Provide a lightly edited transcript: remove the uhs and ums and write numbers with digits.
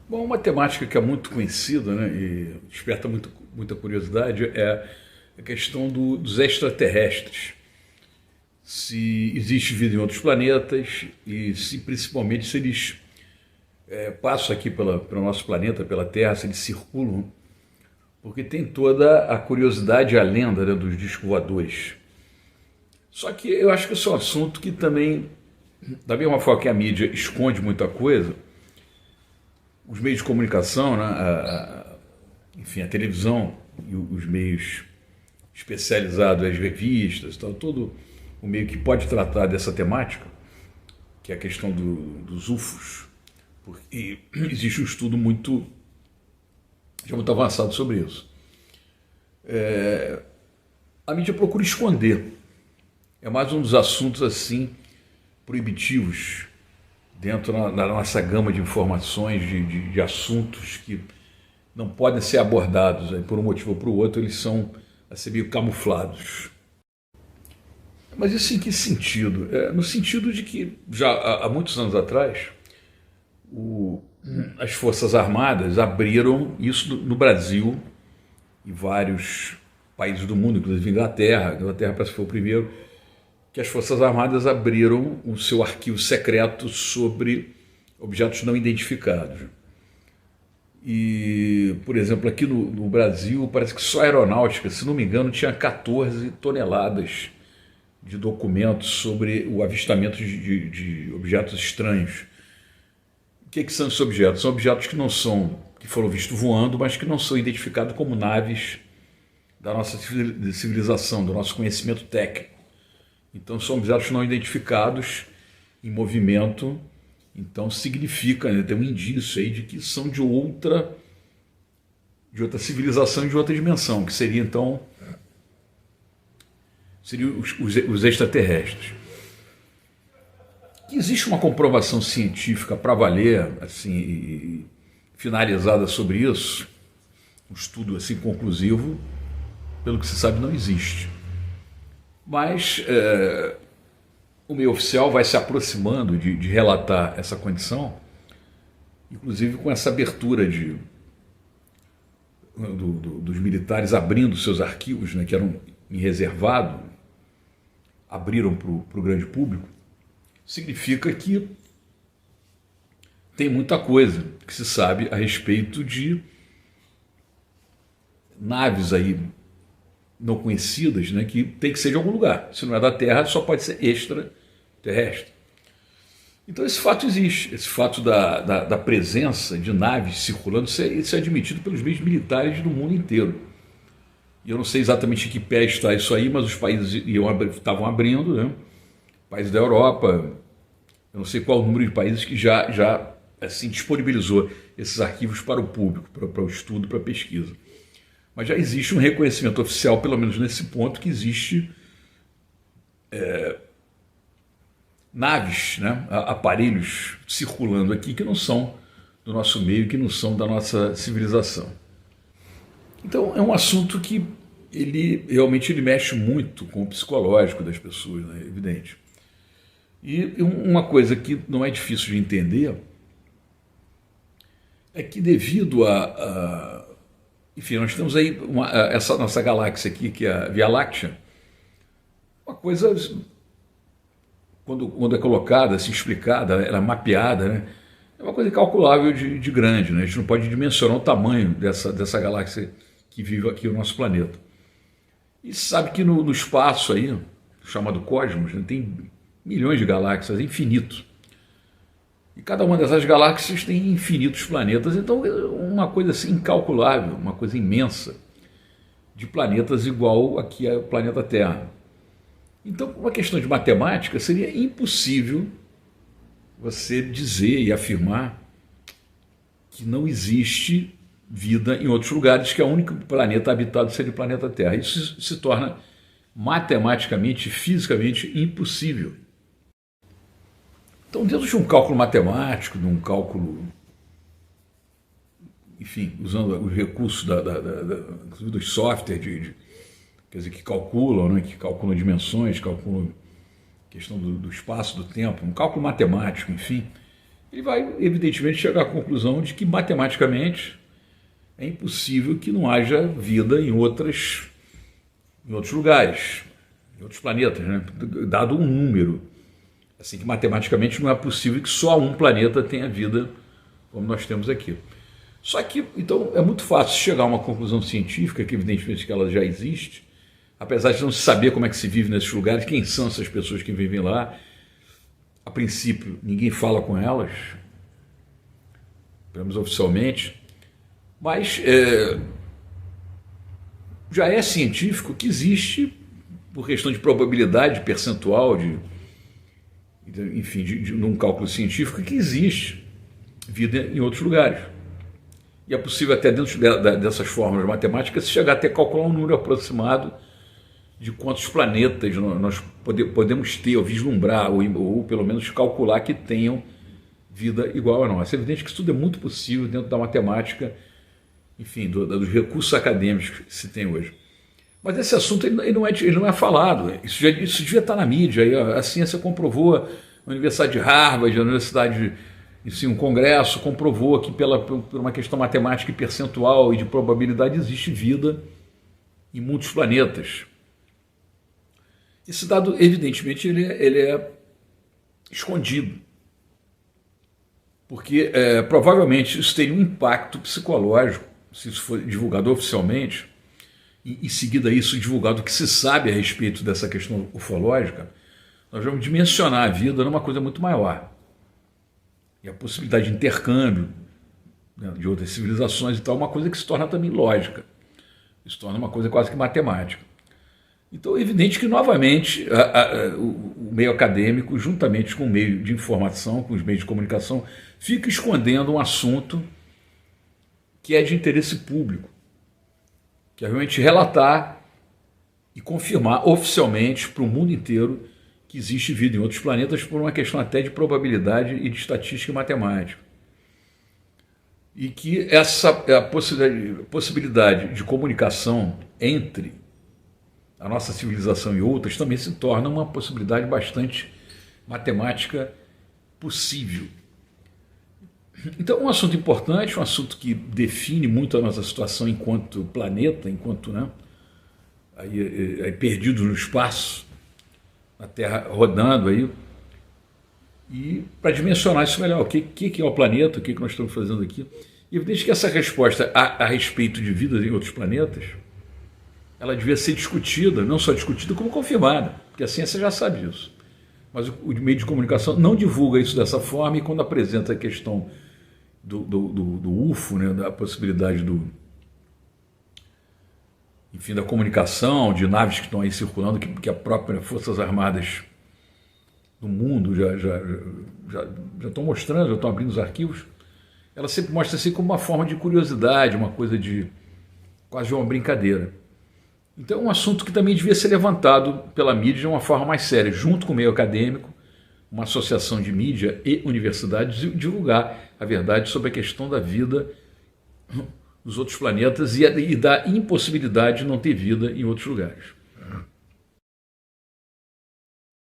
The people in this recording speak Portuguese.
Bom, uma temática que é muito conhecida, né, e desperta muita curiosidade é a questão dos extraterrestres. Se existe vida em outros planetas e se principalmente se eles passam aqui pelo nosso planeta, pela Terra, se eles circulam, porque tem toda a curiosidade e a lenda, né, dos discos voadores. Só que eu acho que esse é um assunto que também, da mesma forma que a mídia esconde muita coisa, os meios de comunicação, né, enfim, a televisão e os meios especializados, as revistas, tal, todo o meio que pode tratar dessa temática, que é a questão dos UFOs, porque existe um estudo já muito avançado sobre isso. A mídia procura esconder. É mais um dos assuntos assim proibitivos dentro da nossa gama de informações, de assuntos que não podem ser abordados aí, por um motivo ou por outro, eles são assim, meio camuflados. Mas isso em que sentido? No sentido de que já há muitos anos atrás as Forças Armadas abriram isso no Brasil e vários países do mundo, inclusive Inglaterra. A Inglaterra parece que foi o primeiro que as Forças Armadas abriram o seu arquivo secreto sobre objetos não identificados. E, por exemplo, aqui no Brasil, parece que só a aeronáutica, se não me engano, tinha 14 toneladas de documentos sobre o avistamento de objetos estranhos. O que são esses objetos? São objetos que foram vistos voando, mas que não são identificados como naves da nossa civilização, do nosso conhecimento técnico. Então são objetos não identificados em movimento, então significa, né, tem um indício aí de que são de outra civilização, de outra dimensão, que seria então seriam os extraterrestres. Que existe uma comprovação científica para valer, assim, finalizada sobre isso, um estudo assim conclusivo, pelo que se sabe, não existe. Mas o meio oficial vai se aproximando de relatar essa condição, inclusive com essa abertura dos militares abrindo seus arquivos, né, que eram em reservado, abriram para o grande público. Significa que tem muita coisa que se sabe a respeito de naves aí não conhecidas, né, que tem que ser de algum lugar. Se não é da Terra, só pode ser extraterrestre. Então esse fato existe, esse fato da presença de naves circulando, isso é admitido pelos meios militares do mundo inteiro. E eu não sei exatamente em que pé está isso aí, mas os países estavam abrindo, né? Países da Europa, eu não sei qual o número de países que já assim, disponibilizou esses arquivos para o público, para o estudo, para a pesquisa. Mas já existe um reconhecimento oficial, pelo menos nesse ponto, que existe naves, né, aparelhos circulando aqui que não são do nosso meio, que não são da nossa civilização. Então é um assunto que ele realmente mexe muito com o psicológico das pessoas, né, é evidente. E uma coisa que não é difícil de entender é que devido enfim, nós temos aí essa nossa galáxia aqui, que é a Via Láctea, uma coisa, quando é colocada, assim, explicada, ela é mapeada, né, é uma coisa incalculável de grande, né? A gente não pode dimensionar o tamanho dessa galáxia que vive aqui no nosso planeta. E se sabe que no espaço aí, chamado cosmos, né, tem milhões de galáxias, é infinito. E cada uma dessas galáxias tem infinitos planetas, então é uma coisa assim incalculável, uma coisa imensa de planetas igual aqui ao planeta Terra. Então, uma questão de matemática, seria impossível você dizer e afirmar que não existe vida em outros lugares, que é o único planeta habitado seria o planeta Terra. Isso se torna matematicamente, fisicamente impossível. Então, dentro de um cálculo matemático, de um cálculo, enfim, usando os recursos dos softwares, quer dizer, que calculam, né, que calculam dimensões, calculam a questão do espaço, do tempo, um cálculo matemático, enfim, ele vai, evidentemente, chegar à conclusão de que, matematicamente, é impossível que não haja vida em outros lugares, em outros planetas, né? Dado um número. Assim que, matematicamente, não é possível que só um planeta tenha vida como nós temos aqui. Só que, então, é muito fácil chegar a uma conclusão científica, que evidentemente que ela já existe, apesar de não se saber como é que se vive nesses lugares, quem são essas pessoas que vivem lá. A princípio, ninguém fala com elas, pelo menos oficialmente, mas já é científico que existe, por questão de probabilidade percentual, num cálculo científico, que existe vida em outros lugares. E é possível até dentro dessas fórmulas matemáticas chegar até calcular um número aproximado de quantos planetas nós podemos ter, ou vislumbrar, ou pelo menos calcular que tenham vida igual a nossa. É evidente que isso tudo é muito possível dentro da matemática, enfim, dos recursos acadêmicos que se tem hoje. Mas esse assunto ele não é falado. Isso devia estar na mídia. A ciência comprovou, a Universidade de Harvard, a Universidade, enfim, um congresso comprovou que por uma questão matemática e percentual e de probabilidade existe vida em muitos planetas. Esse dado, evidentemente, ele é escondido, porque provavelmente isso teria um impacto psicológico, se isso for divulgado oficialmente, e em seguida isso divulgado o que se sabe a respeito dessa questão ufológica, nós vamos dimensionar a vida numa coisa muito maior. E a possibilidade de intercâmbio, né, de outras civilizações e tal, é uma coisa que se torna também lógica, se torna uma coisa quase que matemática. Então é evidente que, novamente, o meio acadêmico, juntamente com o meio de informação, com os meios de comunicação, fica escondendo um assunto que é de interesse público, que é realmente relatar e confirmar oficialmente para o mundo inteiro que existe vida em outros planetas por uma questão até de probabilidade e de estatística e matemática. E que essa possibilidade de comunicação entre a nossa civilização e outras também se torna uma possibilidade bastante matemática possível. Então, um assunto importante, um assunto que define muito a nossa situação enquanto planeta, enquanto perdido no espaço, a Terra rodando aí, e para dimensionar isso melhor, o que é o planeta, o que nós estamos fazendo aqui. E evidente que essa resposta a respeito de vida em outros planetas, ela devia ser discutida, não só discutida, como confirmada, porque a ciência já sabe disso. Mas o meio de comunicação não divulga isso dessa forma, e quando apresenta a questão do UFO, né, da possibilidade da comunicação, de naves que estão aí circulando, que a própria Forças Armadas do mundo já estão mostrando, já estão abrindo os arquivos, ela sempre mostra assim como uma forma de curiosidade, uma coisa de quase uma brincadeira. Então é um assunto que também devia ser levantado pela mídia de uma forma mais séria, junto com o meio acadêmico, uma associação de mídia e universidades, divulgar a verdade sobre a questão da vida nos outros planetas e da impossibilidade de não ter vida em outros lugares.